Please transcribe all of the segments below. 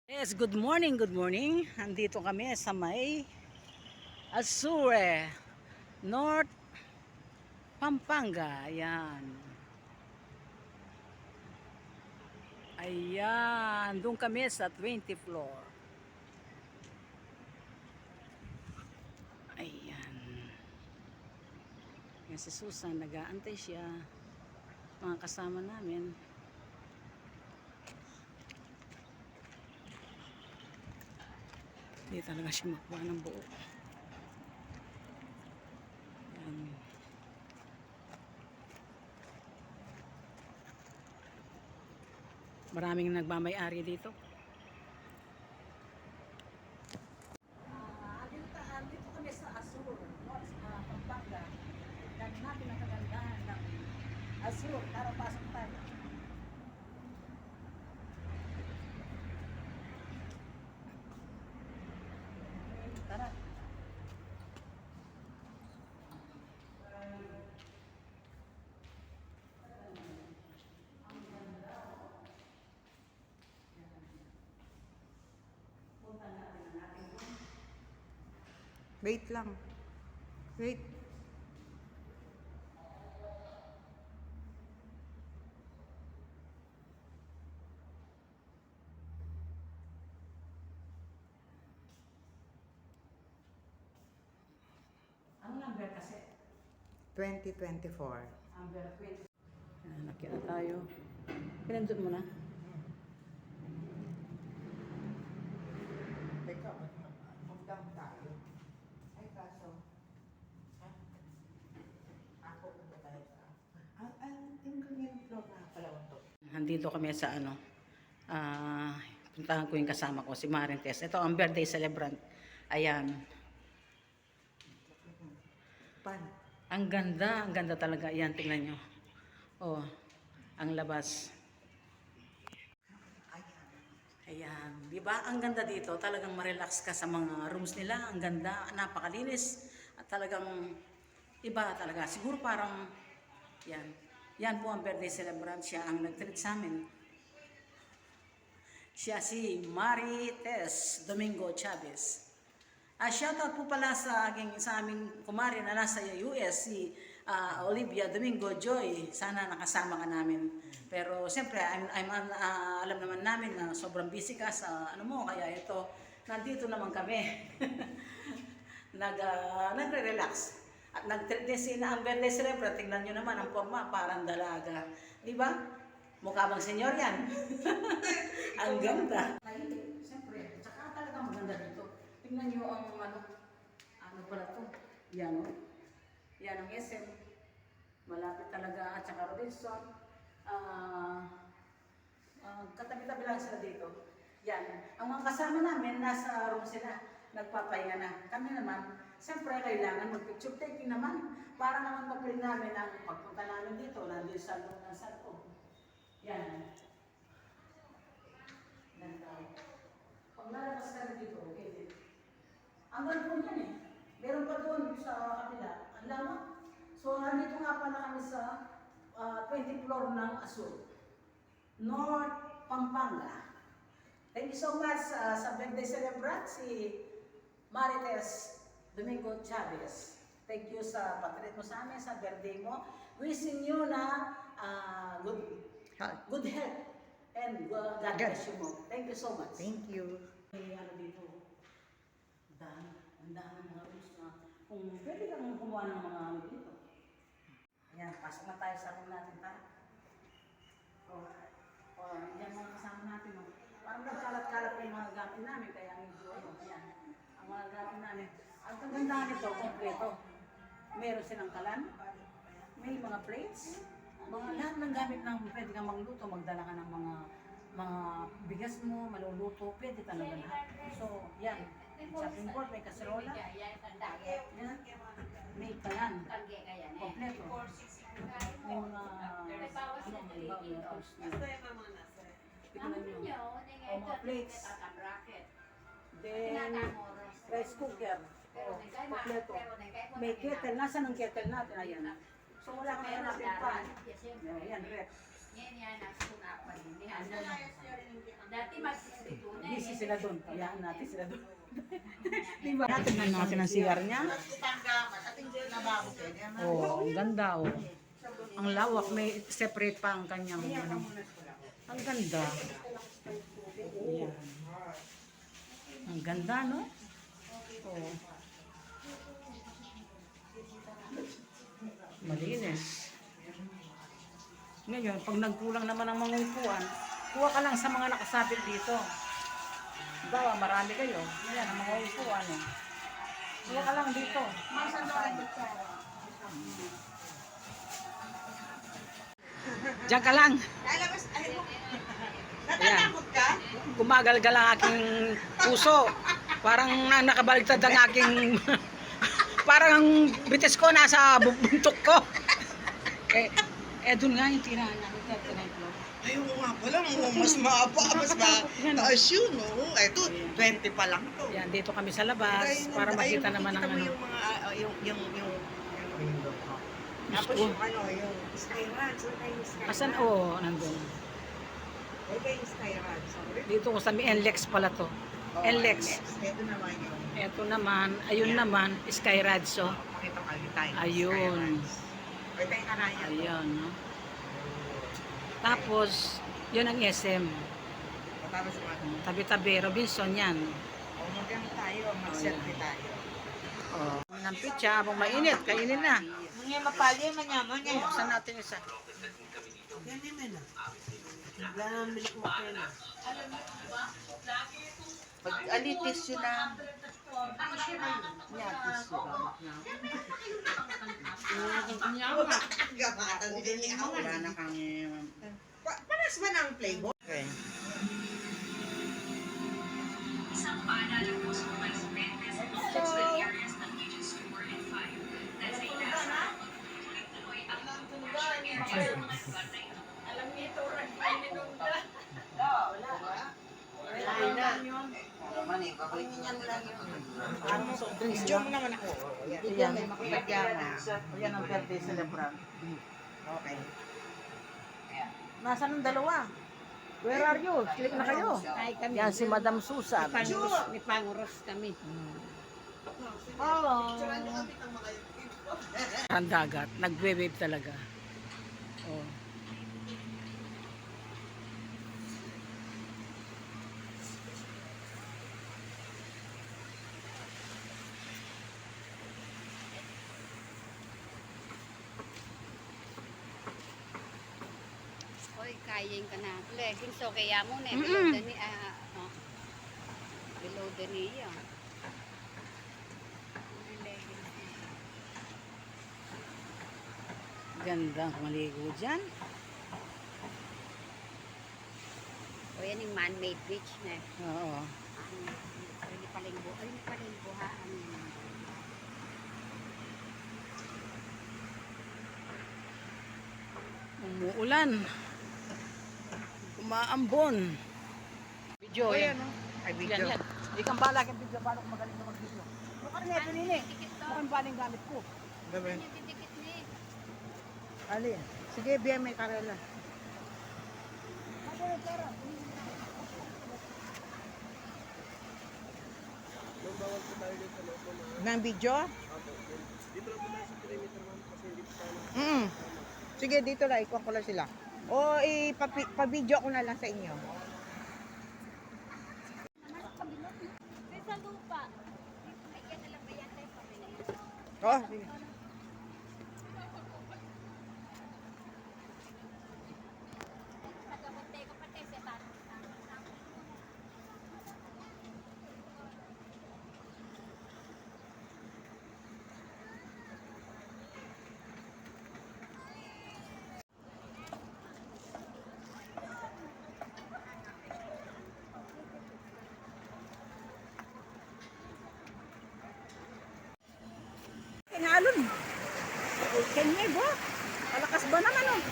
Yes, good morning, good morning. Andito kami sa may Azure, North Pampanga. Ayan. Ayan, doon kami sa 20th floor. Ayan. Yan si Susan, nag-aantay siya. Mga kasama namin. Hindi talaga siya makuha ng buo. Ayan. Maraming nagmamay-ari dito. Dito kami sa Azure, North Pampanga. Dahil natin ang kagandahan ng Azure. Tara, pasok tayo. Tara. Punta natin ang ating room. Wait lang. Wait. Ang number kasi? 2024. Number 20. Nakita tayo. Pinindot mo na. Teka, magdang tayo. Ay, kaso. Ako ba tayo sa... yung kanyang vlog na pala ito. Nandito kami sa puntahan ko yung kasama ko, si Marintes. Ito ang birthday celebrant. Ayan. Pan. Ang ganda talaga. Ayan, tingnan nyo. Oh, ang labas. Ayan, di ba? Ang ganda dito. Talagang ma-relax ka sa mga rooms nila. Ang ganda, napakalinis. At talagang iba talaga. Siguro parang, yan. Yan po ang birthday celebrant. Siya ang nag-treat sa amin. Siya si Marites Domingo Chavez. Shoutout po pala sa aming kumari na nasa US, si Olivia Domingo Joy. Sana nakasama ka namin. Pero siyempre, alam naman namin na sobrang busy ka sa kaya ito, nandito naman kami. Nagre-relax. At nag-treat din si ang birthday celebrant. Tingnan nyo naman ang forma, parang dalaga. Di ba? Mukha bang senyor yan? Ang ganda. Siyempre, tsaka talagang maganda dito. Tingnan nyo ang ano pala to? Yan o. Yan ang SM. Malapit talaga at saka Robinson. Katabi-tabi lang sila dito. Yan. Ang mga kasama namin, nasa room sila. Nagpapahinga na. Kami naman, siyempre kailangan mag-picture taking naman. Para naman mag-print namin ang pagpunta namin dito. Nandun sa loob ng sarko. Yan. Ganda. Pag lalabas ka na dito, okay din. Ang ganda po yan eh. Meron pa doon sa kapila. Ang lama. So, nandito nga pala kami sa 20th floor ng Azure. North Pampanga. Thank you so much sa birthday celebrant, si Marites Domingo Chavez. Thank you sa patreat mo sa amin, sa birthday mo. Wishing you na good health and God bless you mo. Thank you so much. Thank you. Dito, ang dami ng mga rooms na kung pwede kang kumuha ng mga dito. Ayan, pasok na tayo sa room natin, ta. Yan mga kasama natin. Parang nagkalat-kalat pa yung mga gamit namin, kaya medyo ayan, ang mga gamit namin. Ang kagandahan nito, kompleto. Meron silang kalan, may mga plates, lahat ng gamit na pwede kang magluto, magdala ka ng mga bigas mo, maluluto, pwede talaga lahat. So, yan. Chopping board, may kaserola. Yan. May kalan. Kompleto. May mga warehouse na. Tignan nyo. O mga plates. Then, rice cooker. Kompleto. May kettle. Nasaan ang kettle natin? Ayan. So, wala kang hanapin pa. Ayan, rep. Yan, nasa pa rin. Dati Busy sila doon. Hayaan natin sila doon. Diba? Tingnan natin ang CR niya. Oh, ang ganda oh. Ang lawak, may separate pa ang kanyang ano. Ang ganda. Ayan. Ang ganda, no? Oh. Malinis. Ngayon, pag nagkulang naman ang mga upuan, kuha ka lang sa mga nakasabit dito. Bawa, marami kayo. Ayan, ang mga upuan. Eh. Kuha ka lang dito. Diyan ka lang. Natatakot ka? Gumagalgal ang aking puso. Parang nakabaligtad ang aking... parang ang bitis ko nasa buntok ko. Doon nga yung tirahan namin. Ay, oo nga pala, mas mataas yun, no? Ito, 20 pa lang to. Yan, dito kami sa labas para makita naman ang ano. Yung mga, tapos yung ano, yung Sky Ranch. Asan? Oo, nandun. Ito yung Sky Ranch. Dito ko sa NLEX pala to. NLEX. Ito naman yung... Ito naman, ayun naman, Sky Radso. Pakita ko tayo. Ayun. Ito yung kanaya. Ayun, no? Tapos, yun ang SM. Tapos yung ano. Tabi-tabi, Robinson yan. O mag-ano tayo, mag-selfie tayo. Oh. Ng pitsa, habang mainit, kainin na. Mga mapali, manyaman niya. Buksan natin isa. Yan naman na. Wala nang milik mo kayo na. Pag alitis yun na. Niyatis yun. Wala na kang... Panas ba ng flavor? Okay. Isang paalala po sa mga residentes ng coastal areas ng Regions 4 and 5 na sa inasa, tuloy-tuloy ang pagpapasya ng mga bantay. Alam niyo ito, Video mo naman ako. Yan, yan ang birthday celebrant. Okay. Nasaan ang dalawa? Where are you? Click na kayo. Yan si Madam Susan. May panguros kami. Hello. Ang dagat. Nagwe-wave talaga. Oh. Oy, kayin ka na. Leggings so kaya mo na below the knee. Below the knee yun. Ganda maligo dyan. O yan yung man-made beach na. Oo. Hindi palinggo. Ay, hindi palinggo ha. Umuulan. Umaambon. Video yan. Ay, Yan, video. yan. Hindi kang bala kang video. Paano kung magaling ka mag-video? Mukha rin ito nini. Mukhang baling gamit ko. Gawin. Yung didikit ni. Alin? Sige, biya may karela. Ng video? Sige, dito lang. Ikuha ko lang sila. O, ipa-video ko na lang sa inyo. Sa lupa. Ay, yan na lang ba yan tayo pamilya? Oh, sige. Tagapunte ko pati sa tanong. Kinalon. Kanya ba? Malakas ba naman oh?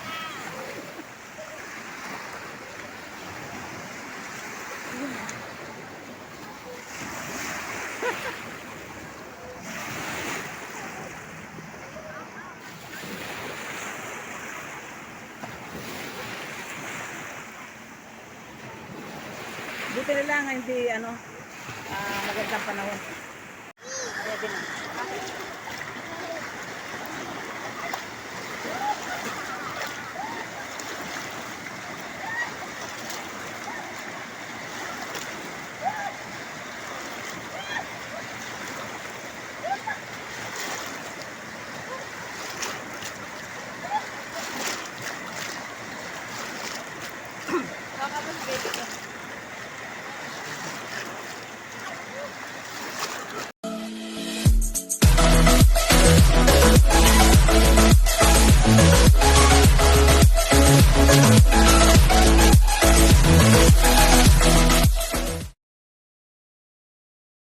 Buti na lang, hindi magandang panahon. Ready na. Baka mas baby ko